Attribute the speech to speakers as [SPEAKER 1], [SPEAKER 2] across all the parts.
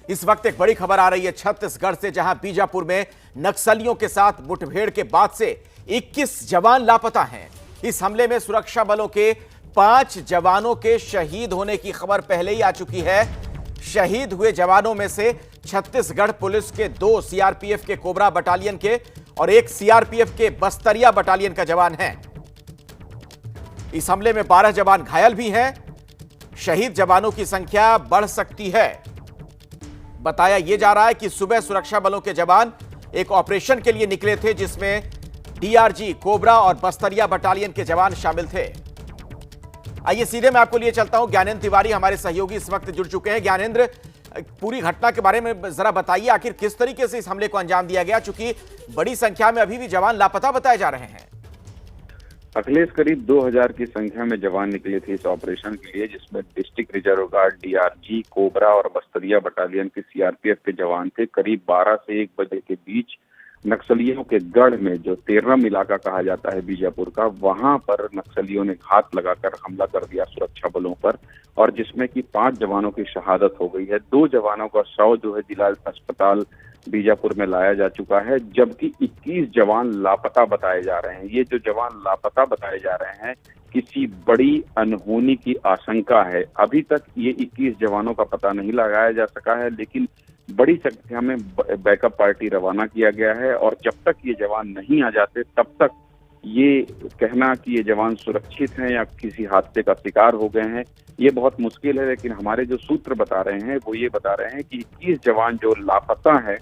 [SPEAKER 1] इस वक्त एक बड़ी खबर आ रही है छत्तीसगढ़ से, जहां बीजापुर में नक्सलियों के साथ मुठभेड़ के बाद से 21 जवान लापता हैं। इस हमले में सुरक्षा बलों के 5 जवानों के शहीद होने की खबर पहले ही आ चुकी है। शहीद हुए जवानों में से छत्तीसगढ़ पुलिस के 2 सीआरपीएफ के कोबरा बटालियन के और 1 सीआरपीएफ के बस्तरिया बटालियन का जवान है। इस हमले में 12 जवान घायल भी हैं। शहीद जवानों की संख्या बढ़ सकती है। बताया यह जा रहा है कि सुबह सुरक्षा बलों के जवान एक ऑपरेशन के लिए निकले थे, जिसमें डीआरजी, कोबरा और बस्तरिया बटालियन के जवान शामिल थे। आइए सीधे मैं आपको लिए चलता हूं। ज्ञानेंद्र तिवारी हमारे सहयोगी इस वक्त जुड़ चुके हैं। ज्ञानेंद्र, पूरी घटना के बारे में जरा बताइए, आखिर किस तरीके से इस हमले को अंजाम दिया गया, चूंकि बड़ी संख्या में अभी भी जवान लापता बताए जा रहे हैं।
[SPEAKER 2] अखिलेश, करीब 2000 की संख्या में जवान निकले थे इस ऑपरेशन के लिए, जिसमें district reserve guard, DRG, cobra और बस्तरिया बटालियन के सीआरपीएफ के जवान थे। करीब 12 से 1 बजे के बीच नक्सलियों के गढ़ में, जो तेरम इलाका कहा जाता है बीजापुर का, वहां पर नक्सलियों ने घात लगाकर हमला कर दिया सुरक्षा बलों पर, और जिसमें कि 5 जवानों की शहादत हो गई है। 2 जवानों का शव जो है जिला अस्पताल बीजापुर में लाया जा चुका है, जबकि 21 जवान लापता बताए जा रहे हैं। ये जो जवान लापता बताए जा रहे हैं, किसी बड़ी अनहोनी की आशंका है। अभी तक ये 21 जवानों का पता नहीं लगाया जा सका है, लेकिन बड़ी संख्या में बैकअप पार्टी रवाना किया गया है, और जब तक ये जवान नहीं आ जाते तब तक ये कहना कि ये जवान सुरक्षित हैं या किसी हादसे का शिकार हो गए हैं, ये बहुत मुश्किल है। लेकिन हमारे जो सूत्र बता रहे हैं वो ये बता रहे हैं कि 21 जवान जो लापता है,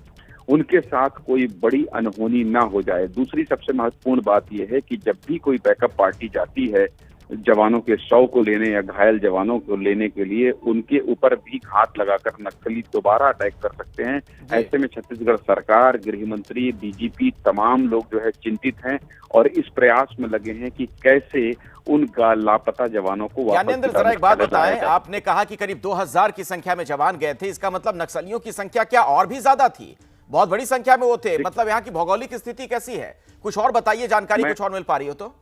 [SPEAKER 2] उनके साथ कोई बड़ी अनहोनी ना हो जाए। दूसरी सबसे महत्वपूर्ण बात यह है कि जब भी कोई बैकअप पार्टी जाती है जवानों के शव को लेने या घायल जवानों को लेने के लिए, उनके ऊपर भी घात लगाकर नक्सली दोबारा अटैक कर सकते हैं। ऐसे में छत्तीसगढ़ सरकार, गृह मंत्री, डीजीपी, तमाम लोग जो है चिंतित हैं और इस प्रयास में लगे हैं कि कैसे उन लापता जवानों को वापस।
[SPEAKER 1] ज्ञानेंद्र, जरा एक बात बताएं, आपने कहा कि करीब 2000 की संख्या में जवान गए थे, इसका मतलब नक्सलियों की संख्या क्या और भी ज्यादा थी? बहुत बड़ी संख्या में वो थे, मतलब यहाँ की भौगोलिक स्थिति कैसी है? कुछ और बताइए, जानकारी कुछ और मिल पा रही हो तो।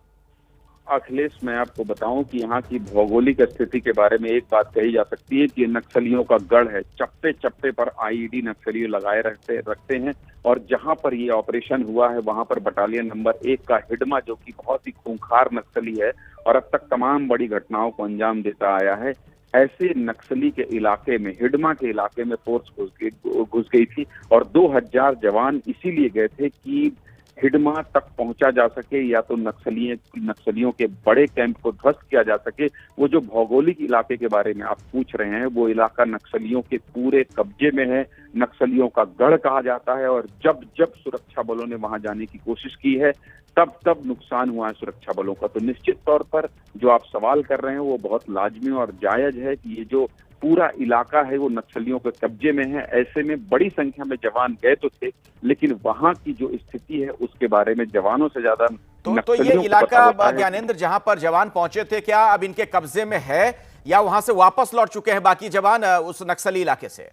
[SPEAKER 2] अखिलेश, मैं आपको बताऊं कि यहाँ की भौगोलिक स्थिति के बारे में एक बात कही जा सकती है कि नक्सलियों का गढ़ है। चप्पे चप्पे पर आईईडी नक्सली लगाए रखते हैं, और जहां पर ये ऑपरेशन हुआ है वहां पर बटालियन नंबर 1 का हिडमा, जो कि बहुत ही खूंखार नक्सली है और अब तक तमाम बड़ी घटनाओं को अंजाम देता आया है, ऐसे नक्सली के इलाके में, हिडमा के इलाके में फोर्स घुस गई थी, और 2000 जवान इसीलिए गए थे कि हिडमा तक पहुंचा जा सके, या तो नक्सलियों के बड़े कैंप को ध्वस्त किया जा सके। वो जो भौगोलिक इलाके के बारे में आप पूछ रहे हैं, वो इलाका नक्सलियों के पूरे कब्जे में है, नक्सलियों का गढ़ कहा जाता है, और जब जब सुरक्षा बलों ने वहां जाने की कोशिश की है तब नुकसान हुआ है सुरक्षा बलों का। तो निश्चित तौर पर जो आप सवाल कर रहे हैं वो बहुत लाजमी और जायज है कि ये जो पूरा इलाका है वो नक्सलियों के कब्जे में है। ऐसे में बड़ी संख्या में जवान गए तो थे, लेकिन वहां की जो स्थिति है उसके बारे में जवानों से ज्यादा
[SPEAKER 1] तो ये इलाका, ज्ञानेंद्र, जहां पर जवान पहुंचे थे, क्या अब इनके कब्जे में है या वहां से वापस लौट चुके हैं बाकी जवान उस नक्सली इलाके से?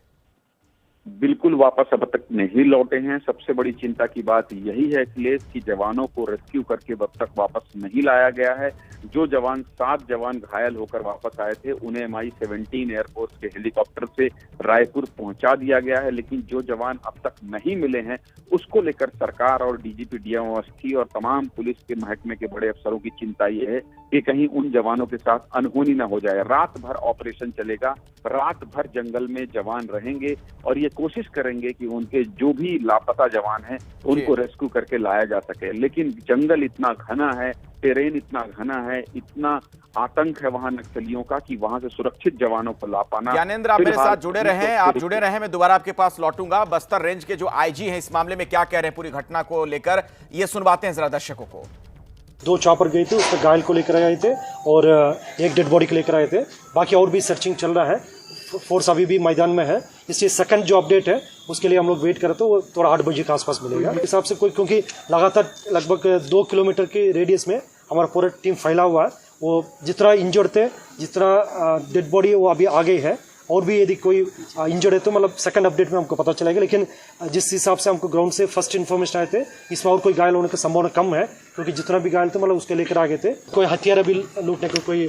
[SPEAKER 2] बिल्कुल वापस अब तक नहीं लौटे हैं। सबसे बड़ी चिंता की बात यही है अखिलेश कि जवानों को रेस्क्यू करके अब तक वापस नहीं लाया गया है। जो जवान 7 जवान घायल होकर वापस आए थे, उन्हें MI-17 एयरफोर्स के हेलीकॉप्टर से रायपुर पहुंचा दिया गया है, लेकिन जो जवान अब तक नहीं मिले हैं उसको लेकर सरकार और डीजीपी डीएम अवस्थी और तमाम पुलिस के महकमे के बड़े अफसरों की चिंता ये है कि कहीं उन जवानों के साथ अनहोनी न हो जाए। रात भर ऑपरेशन चलेगा, रात भर जंगल में जवान रहेंगे और ये कोशिश करेंगे कि उनके जो भी लापता जवान हैं उनको रेस्क्यू करके लाया जा सके। लेकिन जंगल इतना घना है, टेरेन इतना घना है, इतना आतंक है वहां नक्सलियों का कि वहां से सुरक्षित जवानों को ला पाना।
[SPEAKER 1] ज्ञानेंद्र, आप मेरे साथ जुड़े रहें, आप जुड़े रहें, मैं दोबारा आपके पास लौटूंगा। बस्तर रेंज के जो आईजी हैं इस मामले में क्या कह रहे हैं पूरी घटना को लेकर, ये सुनवाते हैं जरा दर्शकों को।
[SPEAKER 3] 2 चॉपर गए थे, उसमें घायल को लेकर आए थे और एक डेड बॉडी को लेकर आए थे। बाकी और भी सर्चिंग चल रहा है, फोर्स अभी भी मैदान में है। इसलिए सेकंड जो अपडेट है उसके लिए हम लोग वेट करते हैं, वो थोड़ा 8 बजे के आसपास मिलेगा। इस हिसाब से क्योंकि लगातार लगभग 2 किलोमीटर के रेडियस में हमारा पूरा टीम फैला हुआ है। वो जितना इंजर्ड थे, जितना डेड बॉडी वो अभी आ गई है, और भी यदि कोई इंजर्ड है तो मतलब सेकंड अपडेट में हमको पता चलेगा। लेकिन जिस हिसाब से हमको ग्राउंड से फर्स्ट इन्फॉर्मेशन आए थे, इसमें और कोई घायल होने की संभावना कम है, क्योंकि जितना भी घायल थे मतलब उसके लेकर आ गए थे। कोई हथियार भी लूटने का कोई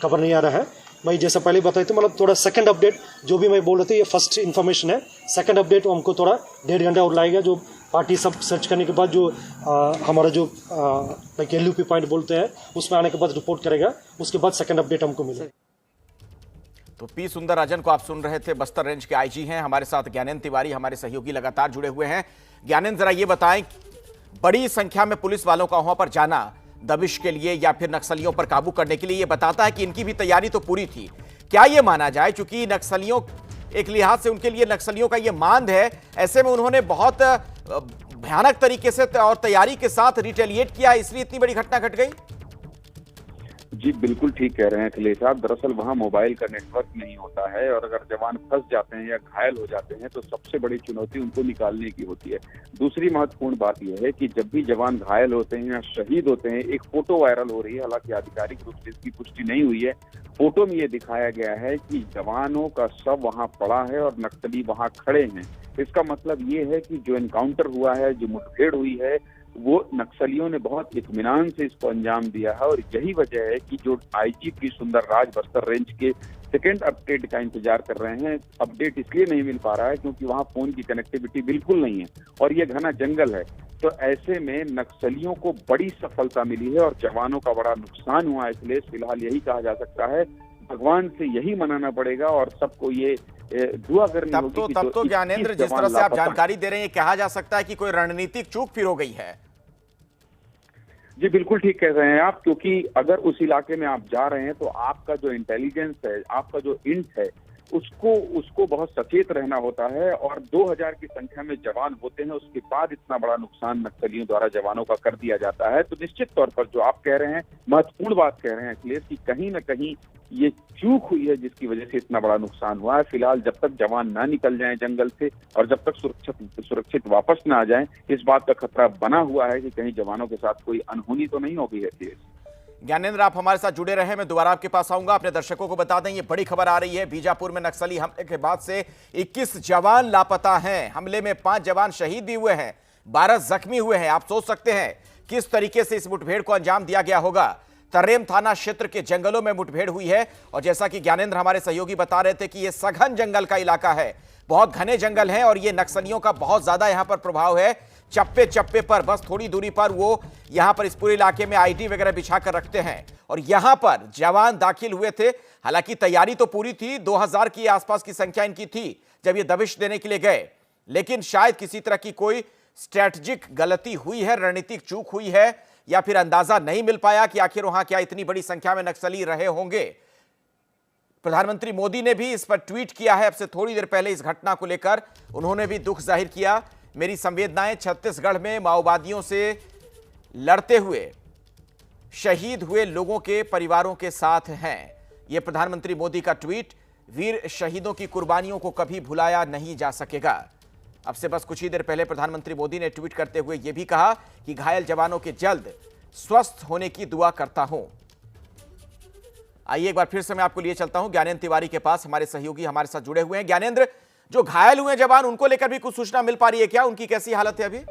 [SPEAKER 3] खबर नहीं आ रहा है। मैं जैसा पहले बताया था, मतलब थोड़ा सेकंड अपडेट जो भी मैं बोल रहा था ये फर्स्ट इन्फॉर्मेशन है। सेकंड अपडेट हमको थोड़ा 1.5 घंटा और लगेगा, जो पार्टी सब सर्च करने के बाद जो हमारा जो लाइक LUP पॉइंट बोलते हैं उसमें आने के बाद रिपोर्ट करेगा, उसके बाद सेकंड अपडेट हमको मिलेगा।
[SPEAKER 1] तो पी सुंदरराजन को आप सुन रहे थे, बस्तर रेंज के IG हैं। हमारे साथ ज्ञानेंद्र तिवारी हमारे सहयोगी लगातार जुड़े हुए हैं। ज्ञानेंद्र, जरा ये बताएं, बड़ी संख्या में पुलिस वालों का वहां पर जाना दबिश के लिए या फिर नक्सलियों पर काबू करने के लिए ये बताता है कि इनकी भी तैयारी तो पूरी थी। क्या ये माना जाए, चूंकि नक्सलियों एक लिहाज से उनके लिए नक्सलियों का ये मांद है, ऐसे में उन्होंने बहुत भयानक तरीके से और तैयारी के साथ रिटेलिएट किया, इसलिए इतनी बड़ी घटना घट गई?
[SPEAKER 2] जी बिल्कुल ठीक कह रहे हैं अखिलेश साहब। दरअसल वहाँ मोबाइल का नेटवर्क नहीं होता है और अगर जवान फंस जाते हैं या घायल हो जाते हैं तो सबसे बड़ी चुनौती उनको निकालने की होती है। दूसरी महत्वपूर्ण बात यह है कि जब भी जवान घायल होते हैं या शहीद होते हैं, एक फोटो वायरल हो रही है, हालांकि आधिकारिक रूप से इसकी पुष्टि नहीं हुई है। फोटो में ये दिखाया गया है कि जवानों का शव वहाँ पड़ा है और नक्सली वहाँ खड़े हैं। इसका मतलब ये है कि जो एनकाउंटर हुआ है, जो मुठभेड़ हुई है, वो नक्सलियों ने बहुत इत्मीनान से इसको अंजाम दिया है। और यही वजह है कि जो IG P Sundarraj Bastar range के सेकेंड अपडेट का इंतजार कर रहे हैं। अपडेट इसलिए नहीं मिल पा रहा है क्योंकि वहाँ फोन की कनेक्टिविटी बिल्कुल नहीं है और ये घना जंगल है। तो ऐसे में नक्सलियों को बड़ी सफलता मिली है और जवानों का बड़ा नुकसान हुआ है। इसलिए फिलहाल यही कहा जा सकता है, भगवान से यही मनाना पड़ेगा और सबको ये दुआ करनी होगी।
[SPEAKER 1] तब तो ज्ञानेंद्र, जिस तरह से आप जानकारी दे रहे हैं, कहा जा सकता है कि कोई रणनीतिक चूक फिर हो गई है।
[SPEAKER 2] जी बिल्कुल ठीक कह रहे हैं आप, क्योंकि अगर उस इलाके में आप जा रहे हैं तो आपका जो इंटेलिजेंस है, आपका जो इंट है, उसको बहुत सचेत रहना होता है। और 2000 की संख्या में जवान होते हैं, उसके बाद इतना बड़ा नुकसान नक्सलियों द्वारा जवानों का कर दिया जाता है। तो निश्चित तौर पर जो आप कह रहे हैं, महत्वपूर्ण बात कह रहे हैं अखिलेश, कि कहीं न कहीं ये चूक हुई है जिसकी वजह से इतना बड़ा नुकसान हुआ है। फिलहाल जब तक जवान ना निकल जाएं जंगल से और जब तक सुरक्षित वापस ना आ जाएं, इस बात का खतरा बना हुआ है कि कहीं जवानों के साथ कोई अनहोनी तो नहीं हो गई है।
[SPEAKER 1] ज्ञानेंद्र, आप हमारे साथ जुड़े रहे, मैं दोबारा आपके पास आऊंगा। अपने दर्शकों को बता दें, ये बड़ी खबर आ रही है, बीजापुर में नक्सली हमले के बाद से 21 जवान लापता हैं। हमले में 5 जवान शहीद भी हुए हैं, 12 जख्मी हुए हैं। आप सोच सकते हैं किस तरीके से इस मुठभेड़ को अंजाम दिया गया होगा। तर्रेम थाना क्षेत्र के जंगलों में मुठभेड़ हुई है और जैसा कि ज्ञानेंद्र हमारे सहयोगी बता रहे थे कि यह सघन जंगल का इलाका है, बहुत घने जंगल है और ये नक्सलियों का बहुत ज्यादा यहां पर प्रभाव है। चप्पे चप्पे पर, बस थोड़ी दूरी पर वो यहां पर इस पूरे इलाके में ID वगैरह बिछा कर रखते हैं और यहां पर जवान दाखिल हुए थे। हालांकि तैयारी तो पूरी थी, 2000 की आसपास की संख्या इनकी थी जब ये दबिश देने के लिए गए, लेकिन शायद किसी तरह की कोई स्ट्रैटेजिक गलती हुई है, रणनीतिक चूक हुई है, या फिर अंदाजा नहीं मिल पाया कि आखिर वहां क्या इतनी बड़ी संख्या में नक्सली रहे होंगे। प्रधानमंत्री मोदी ने भी इस पर ट्वीट किया है अब से थोड़ी देर पहले इस घटना को लेकर। उन्होंने भी दुख जाहिर किया। मेरी संवेदनाएं छत्तीसगढ़ में माओवादियों से लड़ते हुए शहीद हुए लोगों के परिवारों के साथ हैं। यह प्रधानमंत्री मोदी का ट्वीट। वीर शहीदों की कुर्बानियों को कभी भुलाया नहीं जा सकेगा। अब से बस कुछ ही देर पहले प्रधानमंत्री मोदी ने ट्वीट करते हुए यह भी कहा कि घायल जवानों के जल्द स्वस्थ होने की दुआ करता हूं। आइए एक बार फिर से मैं आपको लिए चलता हूं ज्ञानेंद्र तिवारी के पास। हमारे सहयोगी हमारे साथ जुड़े हुए हैं। ज्ञानेंद्र, जो घायल हुए जवान, उनको लेकर भी कुछ सूचना मिल पा रही है क्या? उनकी कैसी हालत है अभी?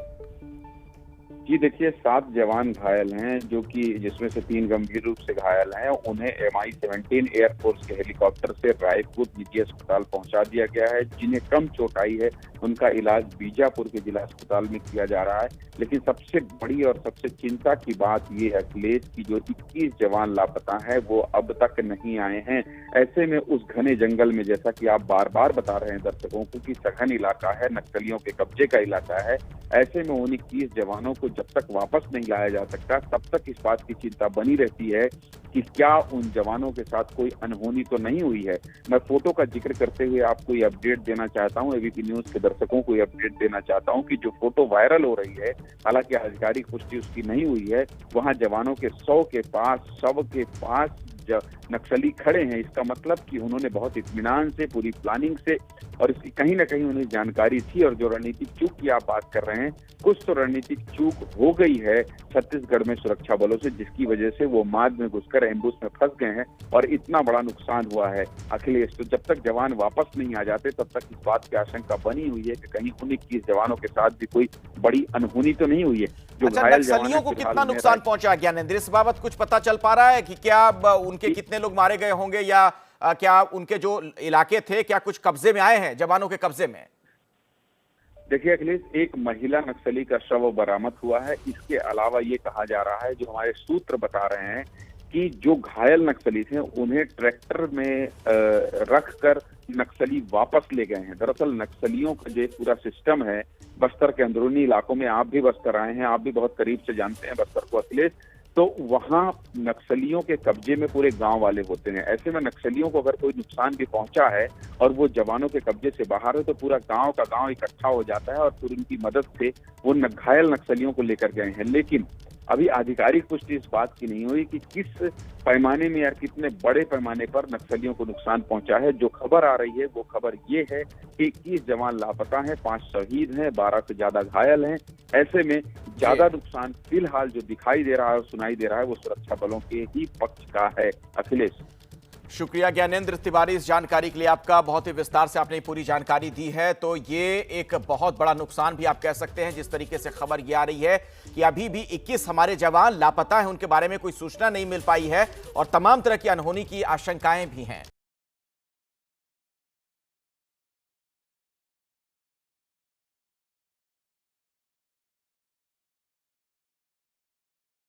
[SPEAKER 2] जी देखिए, 7 जवान घायल हैं, जो कि जिसमें से 3 गंभीर रूप से घायल हैं। उन्हें MI-17 एयरफोर्स के हेलीकॉप्टर से रायपुर निजी अस्पताल पहुंचा दिया गया है। जिन्हें कम चोट आई है उनका इलाज बीजापुर के जिला अस्पताल में किया जा रहा है। लेकिन सबसे बड़ी और सबसे चिंता की बात ये है अखिलेश की जो 21 जवान लापता हैं वो अब तक नहीं आए हैं। ऐसे में उस घने जंगल में, जैसा कि आप बार बार बता रहे हैं दर्शकों को, कि सघन इलाका है, नक्सलियों के कब्जे का इलाका है। ऐसे में उन 21 जवानों को जब तक वापस नहीं लाया जा सकता तब तक इस बात की चिंता बनी रहती है कि क्या उन जवानों के साथ कोई अनहोनी तो नहीं हुई है। मैं फोटो का जिक्र करते हुए आपको ये अपडेट देना चाहता हूँ, ABP न्यूज के दर्शकों को ये अपडेट देना चाहता हूँ कि जो फोटो वायरल हो रही है, हालांकि आधिकारिक पुष्टि उसकी नहीं हुई है, वहां जवानों के शव के पास नक्सली खड़े हैं। इसका मतलब कि उन्होंने बहुत इत्मीनान से, पूरी प्लानिंग से, और इसकी कहीं ना कहीं उन्हें जानकारी थी। और जो रणनीतिक चूक की आप बात कर रहे हैं, कुछ तो रणनीतिक चूक हो गई है छत्तीसगढ़ में सुरक्षा बलों से, जिसकी वजह से वो माद में घुसकर एम्बुश में फंस गए हैं और इतना बड़ा नुकसान हुआ है अखिलेश। तो जब तक जवान वापस नहीं आ जाते तब तक इस बात की आशंका बनी हुई है कि कहीं उन 21 जवानों के साथ भी कोई बड़ी अनहोनी तो नहीं हुई है। जो घायल
[SPEAKER 1] नक्सलियों को कितना नुकसान पहुंचा ज्ञानेंद्र, इस बाबत कुछ पता चल पा रहा है कि क्या उनके कितने लोग मारे गए होंगे या क्या उनके जो इलाके थे क्या कुछ कब्जे में आए हैं, जवानों के कब्जे में?
[SPEAKER 2] देखिए अखिलेश, एक महिला नक्सली का शव बरामद हुआ है। इसके अलावा ये कहा जा रहा है, जो हमारे सूत्र बता रहे हैं, कि जो घायल नक्सली थे उन्हें ट्रैक्टर में रखकर नक्सली वापस ले गए हैं। दरअसल नक्सलियों का जो पूरा सिस्टम है बस्तर के अंदरूनी इलाकों में, आप भी बस्तर आए हैं, आप भी बहुत करीब से जानते हैं बस्तर को अखिलेश, तो वहां नक्सलियों के कब्जे में पूरे गांव वाले होते हैं। ऐसे में नक्सलियों को अगर कोई नुकसान भी पहुंचा है और वो जवानों के कब्जे से बाहर है तो पूरा गांव का गांव इकट्ठा हो जाता है और फिर उनकी मदद से वो घायल नक्सलियों को लेकर गए हैं। लेकिन अभी आधिकारिक पुष्टि इस बात की नहीं हुई कि किस पैमाने में या कितने बड़े पैमाने पर नक्सलियों को नुकसान पहुंचा है। जो खबर आ रही है वो खबर ये है कि 21 जवान लापता हैं, 5 शहीद हैं, 12 से ज्यादा घायल हैं। ऐसे में ज्यादा नुकसान फिलहाल जो दिखाई दे रहा है और सुनाई दे रहा है वो सुरक्षा बलों के ही पक्ष का है। अखिलेश,
[SPEAKER 1] शुक्रिया ज्ञानेंद्र तिवारी इस जानकारी के लिए आपका। बहुत ही विस्तार से आपने पूरी जानकारी दी है। तो ये एक बहुत बड़ा नुकसान भी आप कह सकते हैं। जिस तरीके से खबर ये आ रही है कि अभी भी 21 हमारे जवान लापता हैं, उनके बारे में कोई सूचना नहीं मिल पाई है और तमाम तरह की अनहोनी की आशंकाएं भी हैं।